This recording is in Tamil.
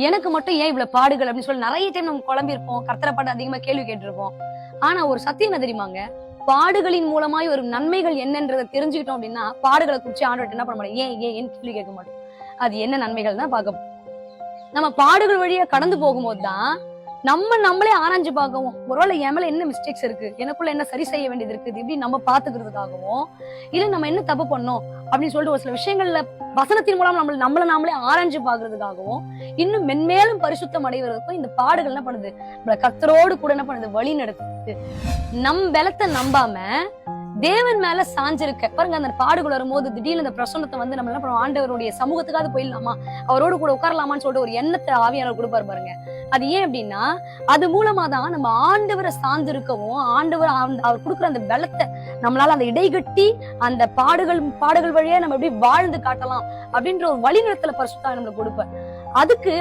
எனக்கு மட்டும் ஏன் இவ்வளவு பாடுகள் அப்படின்னு சொல்லி நிறைய டைம் நம்ம குழம்பி இருப்போம், கர்த்தரை பாட்டு அதிகமா கேள்வி கேட்டிருப்போம். ஆனா ஒரு சத்தியம் என்ன தெரியுமாங்க, பாடுகளின் மூலமாய் ஒரு நன்மைகள் என்னன்றதை தெரிஞ்சுக்கிட்டோம் அப்படின்னா பாடுகளை குறிச்சு ஆண்டவர்கிட்ட என்ன பண்ண மாட்டோம், ஏன் கேள்வி கேட்க மாட்டோம். அது என்ன நன்மைகள் தான் பார்க்க. நம்ம பாடுகள் வழியா கடந்து போகும்போது தான் நம்மளே ஆராய்ஞ்சு பார்க்கவும், ஒருவேளை என் மேல என்ன மிஸ்டேக்ஸ் இருக்கு, எனக்குள்ள என்ன சரி செய்ய வேண்டியது இருக்குது இப்படி நம்ம பாத்துக்கிறதுக்காகவும், இல்ல நம்ம என்ன தப்பு பண்ணோம் அப்படின்னு சொல்லிட்டு ஒரு சில விஷயங்கள்ல வசனத்தின் மூலம் நம்மள நாமளே ஆராய்ஞ்சு பாக்குறதுக்காகவும், இன்னும் மென்மேலும் பரிசுத்தம் அடைவதற்கும் இந்த பாடுகள் என்ன பண்ணுது, நம்மள கர்த்தரோடு கூட என்ன பண்ணுது, வழி நடத்துது. நம் பலத்தை நம்பாம தேவன் மேல சாஞ்சிருக்க பாருங்க. அந்த பாடுகள் வரும்போது திடீர்னு அந்த பிரசன்னத்தை வந்து நம்ம என்ன பண்ணுவோம், ஆண்டவருடைய சமூகத்துக்காவது போயிடலாமா, அவரோடு கூட உட்காரலாமான்னு சொல்லிட்டு ஒரு எண்ணத்தை ஆவியானவர் கொடுப்பாரு பாருங்க. அது ஏன் அப்படின்னா அது மூலமா தான் நம்ம ஆண்டவரை சார்ந்திருக்கவும், ஆண்டவர் அவர் கொடுக்குற அந்த பலத்தை நம்மளால அந்த இடைகட்டி அந்த பாடுகள் வழியா நம்ம எப்படி வாழ்ந்து காட்டலாம் அப்படின்ற ஒரு வழிநடத்தல பரிசுத்த நம்மளுக்கு கொடுப்பார். அதுக்கு